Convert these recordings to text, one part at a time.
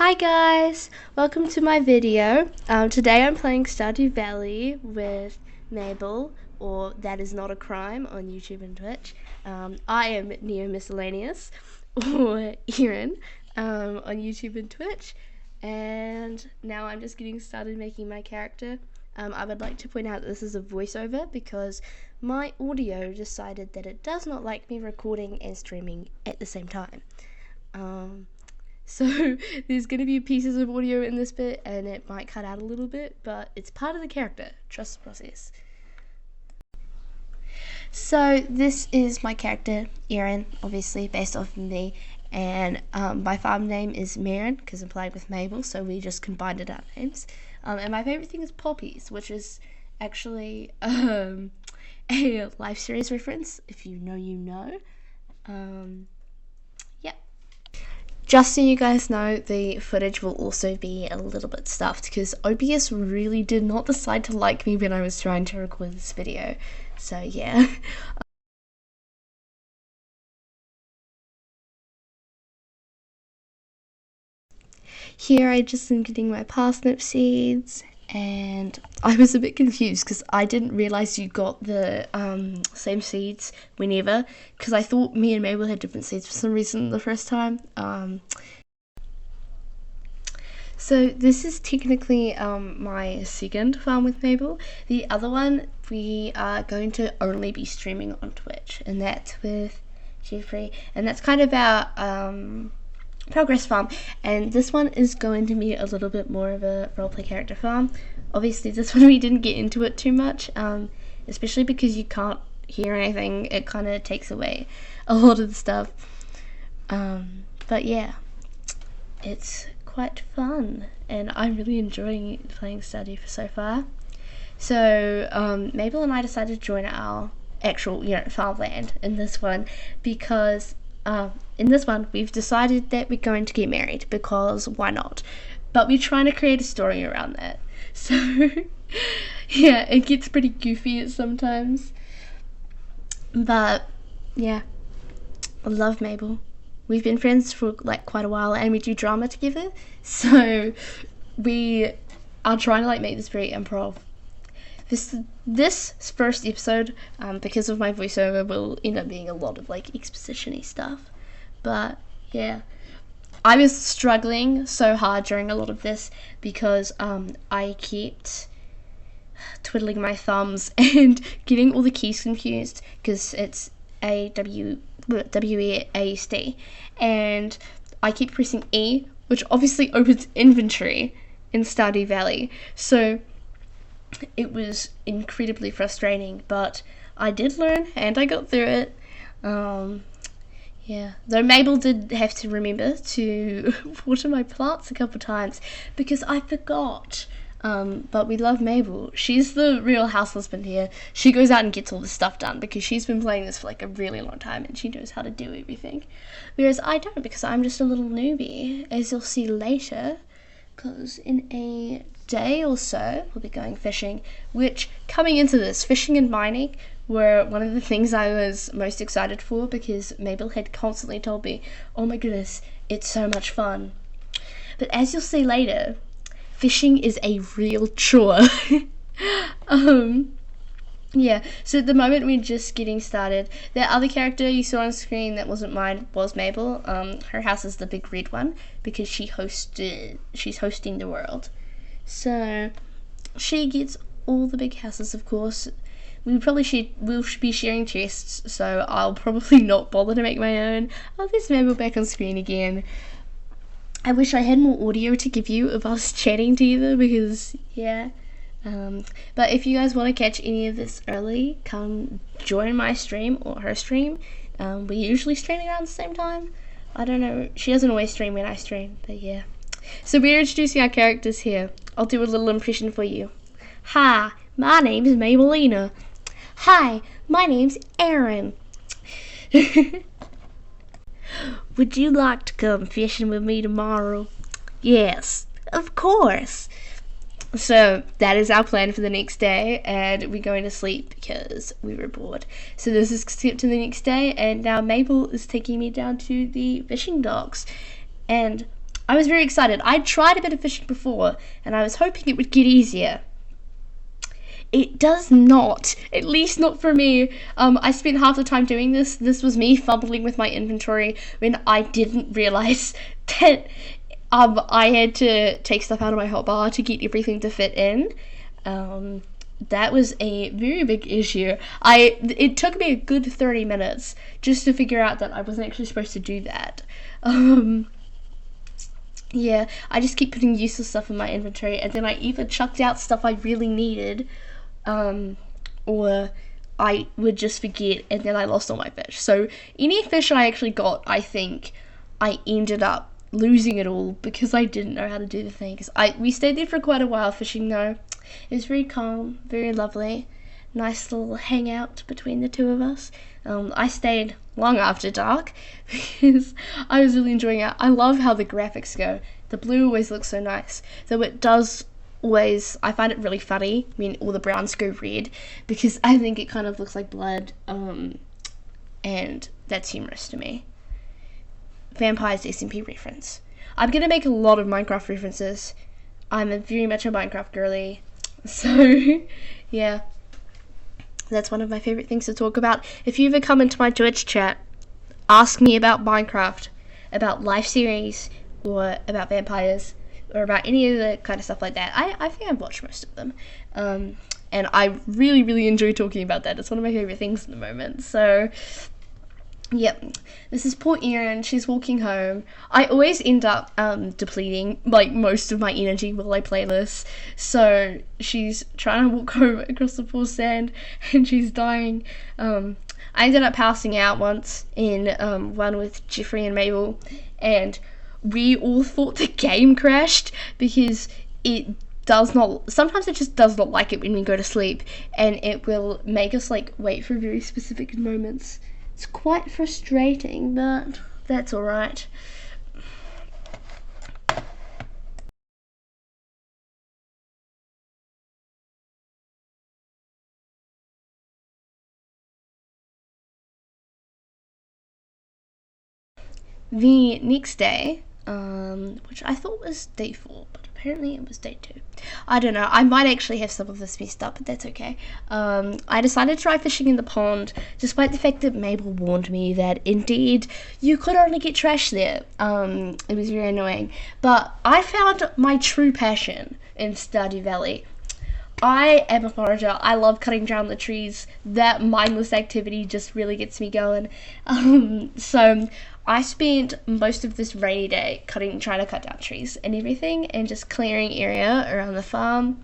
Hi guys, welcome to my video. Today I'm playing Stardew Valley with Mabel, or That Is Not a Crime on YouTube and Twitch. I am Neomiscellaneous, or Erin, on YouTube and Twitch. And now I'm just getting started making my character. I would like to point out that this is a voiceover because my audio decided that it does not like me recording and streaming at the same time. So there's going to be pieces of audio in this bit and it might cut out a little bit, but it's part of the character. Trust the process. So this is my character, Erin, obviously based off of me, and my farm name is Merin because I'm playing with Mabel, so we just combined our names. And my favorite thing is poppies, which is actually a live series reference. If you know, you know. Just so you guys know, the footage will also be a little bit stuffed because OBS really did not decide to like me when I was trying to record this video. So yeah. Here I just am getting my parsnip seeds, and I was a bit confused because I didn't realize you got the same seeds whenever, because I thought me and Mabel had different seeds for some reason the first time. So this is technically my second farm with Mabel. The other one we are going to only be streaming on Twitch, and that's with Jeffrey, and that's kind of our progress farm, and this one is going to be a little bit more of a roleplay character farm. Obviously this one we didn't get into it too much, especially because you can't hear anything. It kind of takes away a lot of the stuff, but yeah, it's quite fun and I'm really enjoying playing Stardew so far. So Mabel and I decided to join our actual farmland in this one because in this one we've decided that we're going to get married because why not, but we're trying to create a story around that. So yeah, it gets pretty goofy sometimes, but yeah, I love Mabel. We've been friends for like quite a while and we do drama together, so we are trying to like make this very improv. This first episode, because of my voiceover, will end up being a lot of like exposition-y stuff, but yeah, I was struggling so hard during a lot of this because I kept twiddling my thumbs and getting all the keys confused because it's WASD, and I keep pressing E, which obviously opens inventory in Stardew Valley, so it was incredibly frustrating, but I did learn and I got through it. Yeah, though Mabel did have to remember to water my plants a couple times because I forgot. But we love Mabel. She's the real house husband here. She goes out and gets all the stuff done because she's been playing this for like a really long time and she knows how to do everything. Whereas I don't, because I'm just a little newbie, as you'll see later, because in a day or so we'll be going fishing, which, coming into this, fishing and mining were one of the things I was most excited for because Mabel had constantly told me, oh my goodness, it's so much fun. But as you'll see later, fishing is a real chore. Yeah, so at the moment we're just getting started. The other character you saw on screen that wasn't mine was Mabel. Her house is the big red one because she's hosting the world. So she gets all the big houses, of course. We'll be sharing chests, so I'll probably not bother to make my own. Oh, there's Mabel back on screen again. I wish I had more audio to give you of us chatting together because, yeah. But if you guys want to catch any of this early, come join my stream or her stream. We usually stream around the same time. I don't know. She doesn't always stream when I stream, but yeah. So we're introducing our characters here. I'll do a little impression for you. Hi, my name's Mabelina. Hi, my name's Erin. Would you like to come fishing with me tomorrow? Yes, of course. So that is our plan for the next day, and we're going to sleep because we were bored. So this is skip to the next day, and now Mabel is taking me down to the fishing docks. And I was very excited. I'd tried a bit of fishing before, and I was hoping it would get easier. It does not, at least not for me. I spent half the time doing this. This was me fumbling with my inventory when I didn't realize that I had to take stuff out of my hotbar to get everything to fit in. That was a very big issue. It took me a good 30 minutes just to figure out that I wasn't actually supposed to do that. Yeah, I just keep putting useless stuff in my inventory, and then I either chucked out stuff I really needed, or I would just forget, and then I lost all my fish. So any fish I actually got, I think I ended up losing it all because I didn't know how to do the thing. We stayed there for quite a while fishing though. It was very calm, very lovely, nice little hangout between the two of us. I stayed long after dark because I was really enjoying it. I love how the graphics go. The blue always looks so nice, though it does always, I find it really funny when all the browns go red, because I think it kind of looks like blood, and that's humorous to me. Vampires SMP reference. I'm gonna make a lot of Minecraft references. I'm very much a Minecraft girly, so yeah, that's one of my favorite things to talk about. If you ever come into my Twitch chat, ask me about Minecraft, about life series, or about vampires, or about any of the kind of stuff like that. I think I've watched most of them, and I really, really enjoy talking about that. It's one of my favorite things at the moment. So yep, this is poor Erin. She's walking home. I always end up depleting like most of my energy while I play this. So she's trying to walk home across the poor sand, and she's dying. I ended up passing out once in one with Jeffrey and Mabel, and we all thought the game crashed because it does not, sometimes it just does not like it when we go to sleep, and it will make us like wait for very specific moments. It's quite frustrating, but that's alright. The next day, which I thought was day 4, but apparently it was day 2. I don't know, I might actually have some of this messed up, but that's okay. I decided to try fishing in the pond, despite the fact that Mabel warned me that indeed you could only get trash there. It was very annoying. But I found my true passion in Stardew Valley. I am a forager. I love cutting down the trees. That mindless activity just really gets me going. So I spent most of this rainy day trying to cut down trees and everything, and just clearing area around the farm.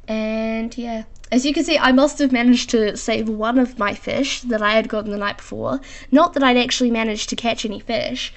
And yeah, as you can see, I must have managed to save one of my fish that I had gotten the night before. Not that I'd actually managed to catch any fish,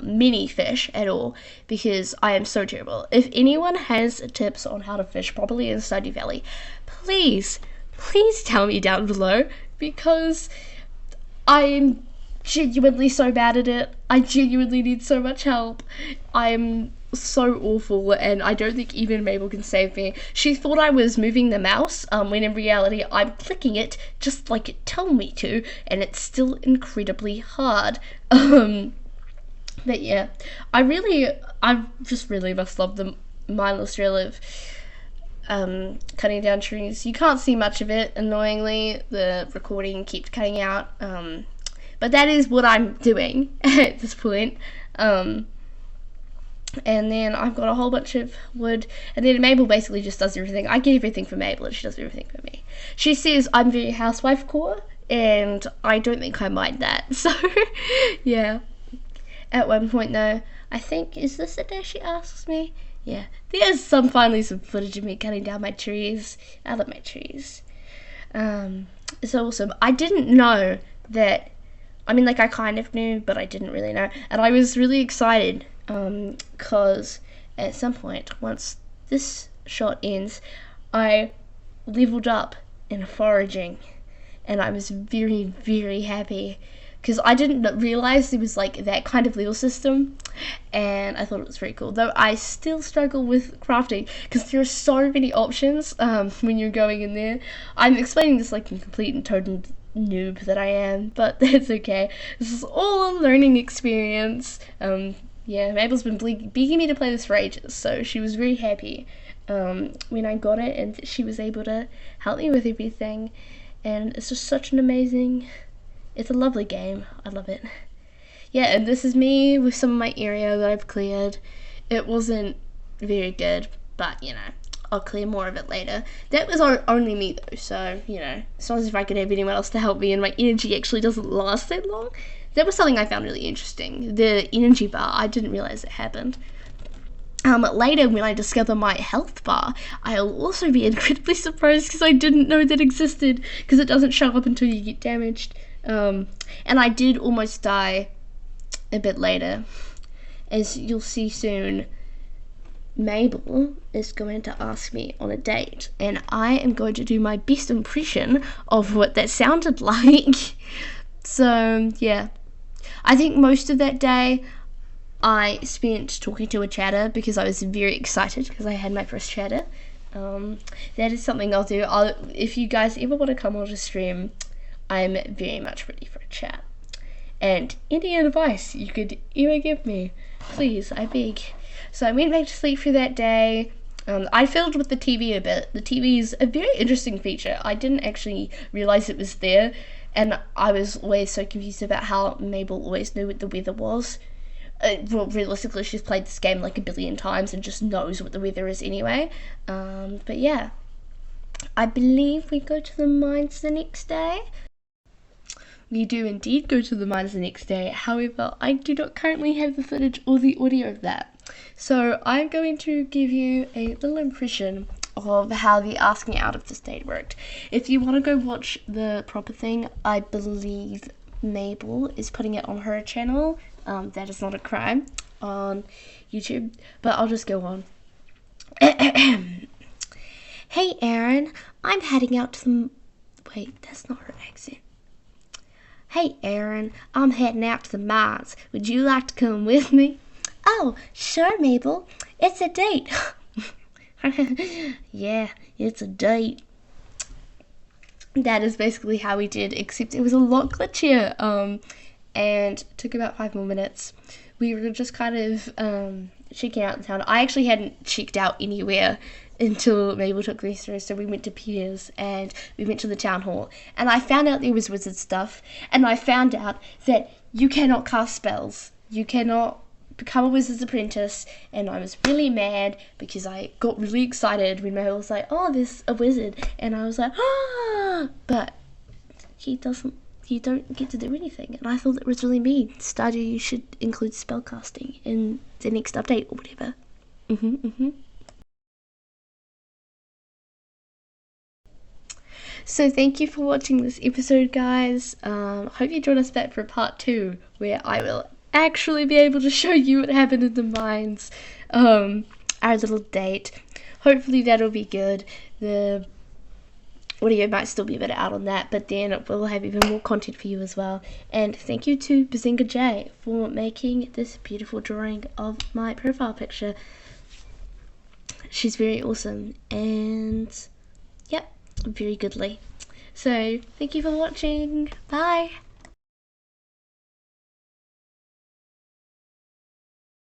many fish at all, because I am so terrible. If anyone has tips on how to fish properly in Stardew Valley, please tell me down below, because I'm genuinely so bad at it. I genuinely need so much help. I'm so awful, and I don't think even Mabel can save me. She thought I was moving the mouse, when in reality I'm clicking it just like it told me to, and it's still incredibly hard. But yeah, I just really must love the mindless thrill of cutting down trees. You can't see much of it, annoyingly. The recording keeps cutting out, but that is what I'm doing at this point. And then I've got a whole bunch of wood, and then Mabel basically just does everything. I get everything from Mabel, and she does everything for me. She says I'm very housewife core, and I don't think I mind that. So yeah. At one point though, I think, is this the day she asks me? Yeah, there's finally some footage of me cutting down my trees. I love my trees. It's awesome. I didn't know that, I mean, like, I kind of knew, but I didn't really know. And I was really excited, because at some point, once this shot ends, I leveled up in foraging, and I was very, very happy, because I didn't realize there was like that kind of level system, and I thought it was very cool. Though I still struggle with crafting because there are so many options when you're going in there. I'm explaining this like in complete and total noob that I am, but that's okay. This is all a learning experience. Yeah, Mabel's been begging me to play this for ages, so she was very happy when I got it, and she was able to help me with everything. And it's just such an amazing, it's a lovely game. I love it. Yeah, and this is me with some of my area that I've cleared. It wasn't very good, but you know, I'll clear more of it later. That was only me though, so you know, it's not as if I could have anyone else to help me, and my energy actually doesn't last that long. That was something I found really interesting. The energy bar, I didn't realize it happened. Later, when I discover my health bar, I'll also be incredibly surprised because I didn't know that existed, because it doesn't show up until you get damaged. And I did almost die a bit later. As you'll see soon, Mabel is going to ask me on a date, and I am going to do my best impression of what that sounded like. So, yeah. I think most of that day I spent talking to a chatter because I was very excited because I had my first chatter. That is something I'll do. If you guys ever want to come on a stream, I'm very much ready for a chat. And any advice you could ever give me, please, I beg. So I went back to sleep for that day. I fiddled with the TV a bit. The TV is a very interesting feature. I didn't actually realize it was there, and I was always so confused about how Mabel always knew what the weather was. Well, realistically, she's played this game like a billion times and just knows what the weather is anyway. But yeah, I believe we go to the mines the next day. We do indeed go to the mines the next day. However, I do not currently have the footage or the audio of that. So I'm going to give you a little impression of how the asking out of this date worked. If you want to go watch the proper thing, I believe Mabel is putting it on her channel. That is not a crime on YouTube, but I'll just go on. Hey Erin, I'm heading out to the... Wait, that's not her accent. Hey Erin, I'm heading out to the mines. Would you like to come with me? Oh, sure Mabel. It's a date. Yeah, it's a date. That is basically how we did, except it was a lot glitchier. And it took about 5 more minutes. We were just kind of checking out the town. I actually hadn't checked out anywhere until Mabel took me through, so we went to Piers and we went to the town hall, and I found out there was wizard stuff, and I found out that you cannot cast spells. You cannot become a wizard's apprentice, and I was really mad because I got really excited when Mabel was like, oh, there's a wizard, and I was like, ah, but you don't get to do anything, and I thought that was really mean. Stardew should include spellcasting in the next update or whatever. So thank you for watching this episode, guys. Hope you join us back for part 2, where I will actually be able to show you what happened in the mines. Our little date. Hopefully that'll be good. The audio might still be a bit out on that, but then we'll have even more content for you as well. And thank you to Bazinga J for making this beautiful drawing of my profile picture. She's very awesome, and yep, very goodly. So thank you for watching. Bye.